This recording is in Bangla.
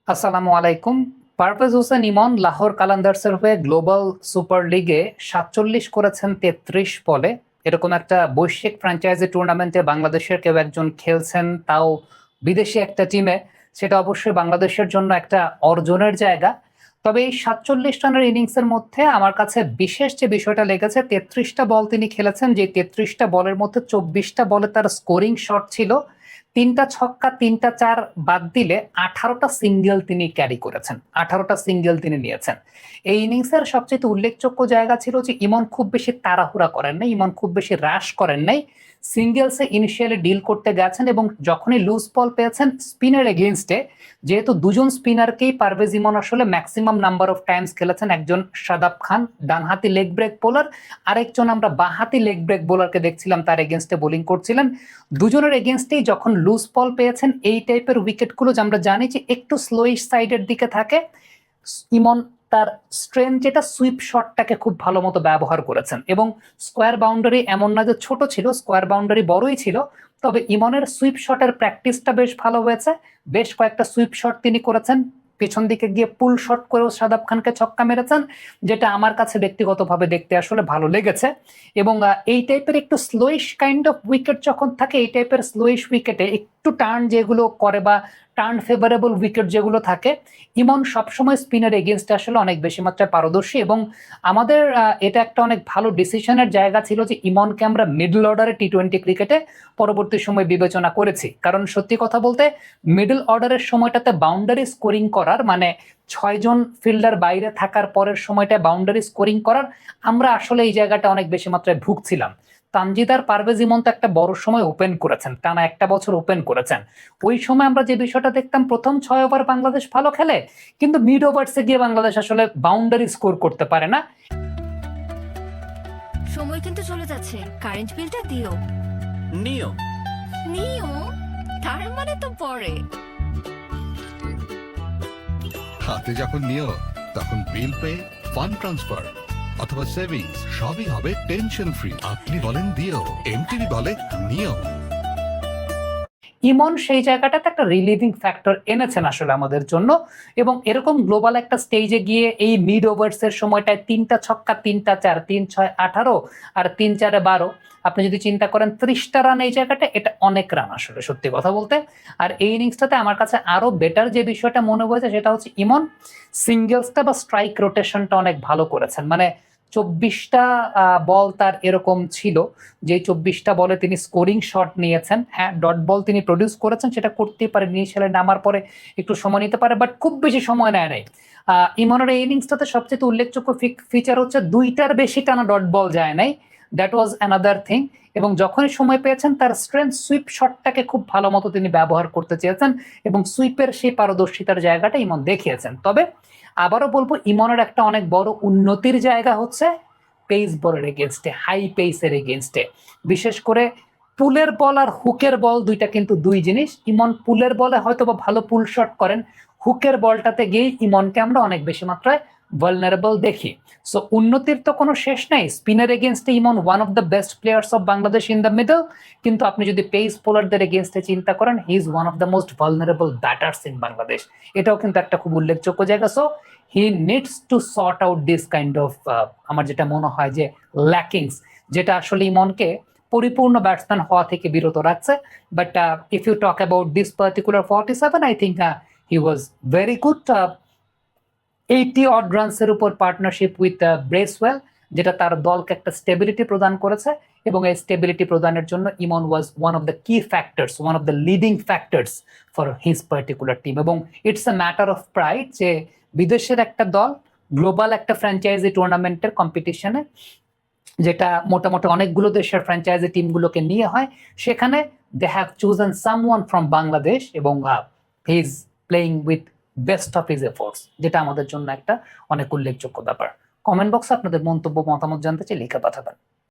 আসসালামু আলাইকুম। পারভেজ হোসেন ইমন লাহোর কালান্দার্সের হয়ে গ্লোবাল সুপার লিগে ৪৭ করেছেন ৩৩ বলে। এরকম একটা বৈশ্বিক ফ্র্যাঞ্চাইজি টুর্নামেন্টে বাংলাদেশের কেউ একজন খেলছেন, তাও বিদেশি একটা টিমে। সেটা অবশ্যই বাংলাদেশের জন্য একটা অর্জনের জায়গা। তবে এই ৪৭ রানের ইনিংসের মধ্যে আমার কাছে বিশেষ যে বিষয়টা লেগেছে, ৩৩টা বল তিনি খেলেছেন, যে ৩৩টা বলের মধ্যে ২৪টা বলে তার স্কোরিং শট ছিল। ৩টা ছক্কা ৩টা চার বাদ দিলে ১৮টা সিঙ্গেল তিনি ক্যারি করেছেন, ১৮টা সিঙ্গেল তিনি নিয়েছেন। এই ইনিংসের সবচেয়ে উল্লেখযোগ্য জায়গা ছিল যে ইমন খুব বেশি তাড়াহুড়া করেন নাই, ইমন খুব বেশি রাশ করেন নাই। সিঙ্গেলসে ইনিশিয়ালি ডিল করতে গেছেন এবং যখনই লুজ বল পেয়েছেন স্পিনের এগেইনস্টে, যেহেতু দুজন স্পিনারকেই পারভেজ ইমন আসলে ম্যাক্সিমাম নাম্বার অফ টাইমস খেলেছেন, একজন শাদাব খান ডানহাতি লেগ ব্রেক বোলার, আরেকজন আমরা বাঁহাতি লেগ ব্রেক বোলারকে দেখছিলাম তার এগেনস্টে বোলিং করছিলেন। দুজনের এগেনস্টেই যখন লুজ বল পেয়েছেন, এই টাইপের উইকেটগুলো যে আমরা জানি যে একটু স্লোইশ সাইডের দিকে থাকে, ইমন তার স্ট্রেংথ যেটা সুইপ শটটাকে খুব ভালো মতো ব্যবহার করেছেন। এবং স্কোয়ার বাউন্ডারি এমন না যে ছোট ছিল, স্কোয়ার বাউন্ডারি বড়ই ছিল, তবে ইমনের সুইপ শটের প্র্যাকটিসটা বেশ ভালো হয়েছে। বেশ কয়েকটা সুইপ শট তিনি করেছেন, পেছন দিকে গিয়ে পুল শট করেও শাদাব খানকে ছক্কা মেরেছেন, যেটা আমার কাছে ব্যক্তিগতভাবে দেখতে আসলে ভালো লেগেছে। এবং এই টাইপের একটু স্লোইশ কাইন্ড অফ উইকেট যখন থাকে, এই টাইপের স্লোইশ উইকেটে একটু টার্ন যেগুলো করে বা টার্ন ফেভারেবল উইকেট যেগুলো থাকে, ইমন সবসময় স্পিনের এগেনস্টে আসলে অনেক বেশি মাত্রায় পারদর্শী। এবং আমাদের এটা একটা অনেক ভালো ডিসিশনের জায়গা ছিল যে ইমনকে আমরা মিডল অর্ডারে টি-20 ক্রিকেটে পরবর্তী সময় বিবেচনা করেছি। কারণ সত্যি কথা বলতে, মিডল অর্ডারের সময়টাতে বাউন্ডারি স্কোরিং করার, মানে ৬ জন ফিল্ডার বাইরে থাকার পরের সময়টা বাউন্ডারি স্কোরিং করার, আমরা আসলে এই জায়গাটা অনেক বেশি মাত্রায় ভুগছিলাম। তানজিদ আর পারভেজ ইমন তো একটা বড় সময় ওপেন করেছেন, টানা একটা বছর ওপেন করেছেন। ওই সময় আমরা যে বিষয়টা দেখতাম, প্রথম ৬ ওভার বাংলাদেশ ভালো খেলে, কিন্তু মিড ওভার্সে গিয়ে বাংলাদেশ আসলে বাউন্ডারি স্কোর করতে পারে না। সময় কিন্তু চলে যাচ্ছে, কারেন্ট বিলটা দিও। নিও নিও তার মানে তো পরে। হাতে যখন নিও, তখন বিল পে, ফান্ড ট্রান্সফার অথবা সেভিংস সবই হবে টেনশন ফ্রি। আপনি বলেন দিও, এমটিভি বলে নিও। ইমন সেই জায়গাটাতে একটা রিলিভিং ফ্যাক্টর এনেছেন আসলে আমাদের জন্য। এবং এরকম গ্লোবাল একটা স্টেজে গিয়ে এই মিড ওভার্সের সময়টায় ৩টা ছক্কা ৩টা চার, ৩-৬ 18 আর ৩-৪ 12, আপনি যদি চিন্তা করেন ৩০টা রান এই জায়গাটা, এটা অনেক রান আসলে সত্যি কথা বলতে। আর এই ইনিংসটাতে আমার কাছে আরো বেটার যে বিষয়টা মনে হয়েছে, সেটা হচ্ছে ইমন সিঙ্গেলসটা বা স্ট্রাইক রোটেশনটা অনেক ভালো করেছেন। মানে ২৪টা বল তার এরকম ছিল, যে ২৪টা বলে তিনি স্কোরিং শট নিয়েছেন। হ্যাঁ, ডট বল তিনি প্রডিউস করেছেন, সেটা করতেই পারে, ইনিশিয়ালে নামার পরে একটু সময় নিতে পারে, বাট খুব বেশি সময় নেয় নাই। ইমনের এই ইনিংসটাতে সবচেয়ে উল্লেখযোগ্য ফিচার হচ্ছে ২টার বেশি টানা ডট বল যায় নাই, দ্যাট ওয়াজ অ্যানাদার থিং। এবং যখনই সময় পেয়েছেন, তার স্ট্রেংথ সুইপ শটটাকে খুব ভালো মতো তিনি ব্যবহার করতে চেয়েছেন এবং সুইপের সেই পারদর্শিতার জায়গাটা ইমন দেখিয়েছেন। তবে আবারও বলবো, ইমনের একটা অনেক বড় উন্নতির জায়গা হচ্ছে পেস বলের এগেনস্টে, হাই পেসের এগেনস্টে। বিশেষ করে পুলের বল আর হুকের বল দুইটা কিন্তু দুই জিনিস। ইমন পুলের বলে হয়তো বা ভালো পুল শট করেন, হুকের বলটাতে গিয়ে ইমনকে আমরা অনেক বেশি মাত্রায় ভালনারেবল দেখি। সো উন্নতির তো কোনো শেষ নাই। স্পিনের এগেনস্টে Emon one of the best players of Bangladesh in the middle, কিন্তু আপনি যদি পেস বোলারদের এগেনস্টে চিন্তা করেন, he is one of the most vulnerable batters in Bangladesh. এটাও কিন্তু একটা খুব উল্লেখযোগ্য জায়গা। So he needs to sort out this kind of, আমার যেটা মনে হয় যে ল্যাকিংস, যেটা আসলে ইমনকে পরিপূর্ণ ব্যাটসম্যান হওয়া থেকে বিরত রাখছে। But if you talk about this particular 47, I think he was very good. 80 odd রানসের উপর পার্টনারশিপ উইথ ব্রেসওয়েল, যেটা তার দলকে একটা স্টেবিলিটি প্রদান করেছে। এবং এই স্টেবিলিটি প্রদানের জন্য Emon was one of the key factors, one of the leading factors for his particular team. এবং it's a matter of pride যে বিদেশের একটা দল গ্লোবাল একটা ফ্র্যাঞ্চাইজি টুর্নামেন্টের কম্পিটিশনে, যেটা মোটামুটি অনেকগুলো দেশের ফ্র্যাঞ্চাইজি টিমগুলোকে নিয়ে হয়, সেখানে they have chosen someone from Bangladesh এবং he is playing with best of his efforts, যেটা আমাদের জন্য একটা অনেক উল্লেখযোগ্য ব্যাপার। কমেন্ট বক্সে আপনাদের মন্তব্য মতামত জানতে চাই, লিখে পাঠাবেন।